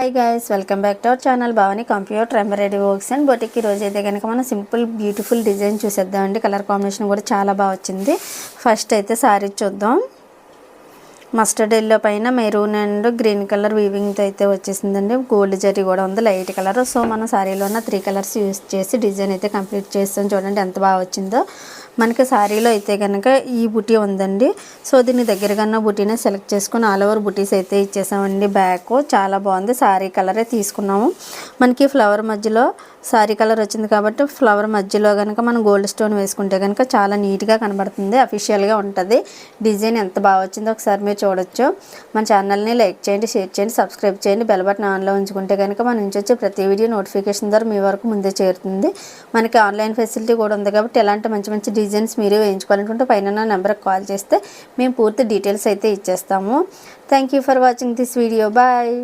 Hi guys, welcome back to our channel Bhavani computer embroidery works and boutique. ఈ రోజు అయితే కనుక మనం సింపుల్ బ్యూటిఫుల్ డిజైన్ చూసేద్దామండి. కలర్ కాంబినేషన్ కూడా చాలా బాగా వచ్చింది. ఫస్ట్ అయితే శారీ చూద్దాం. మస్టర్డ్ ఎల్లో పైన మెరూన్ అండ్ గ్రీన్ కలర్ వీవింగ్తో అయితే వచ్చేసిందండి. గోల్డ్ జరీ కూడా ఉంది, లైట్ కలర్. సో మనం శారీలో ఉన్న 3 కలర్స్ యూస్ చేసి డిజైన్ అయితే కంప్లీట్ చేస్తాం. చూడండి ఎంత బాగా వచ్చిందో. మనకి శారీలో అయితే కనుక ఈ బుటీ ఉందండి. సో దీని దగ్గరగా బుటీనే సెలెక్ట్ చేసుకుని ఆల్ ఓవర్ బుటీస్ అయితే ఇచ్చేసామండి. బ్యాక్ చాలా బాగుంది. శారీ కలరే తీసుకున్నాము. మనకి ఫ్లవర్ మధ్యలో శారీ కలర్ వచ్చింది కాబట్టి ఫ్లవర్ మధ్యలో కనుక మనం గోల్డ్ స్టోన్ వేసుకుంటే కనుక చాలా నీట్గా కనబడుతుంది, అఫీషియల్గా ఉంటుంది. డిజైన్ ఎంత బాగా వచ్చిందో ఒకసారి మీరు చూడొచ్చు. మన ఛానల్ని లైక్ చేయండి, షేర్ చేయండి, సబ్స్క్రైబ్ చేయండి. బెల్ బటన్ ఆన్లో ఉంచుకుంటే కనుక మన నుంచి వచ్చే ప్రతి వీడియో నోటిఫికేషన్ ద్వారా మీ వరకు ముందే చేరుతుంది. మనకి ఆన్లైన్ ఫెసిలిటీ కూడా ఉంది కాబట్టి ఎలాంటి మంచి మంచి డిజైన్స్ మీరు వేయించుకోవాలనుకుంటే పైన నా నెంబర్కి కాల్ చేస్తే మేము పూర్తి డీటెయిల్స్ అయితే ఇచ్చేస్తాము. Thank you for watching this video. Bye.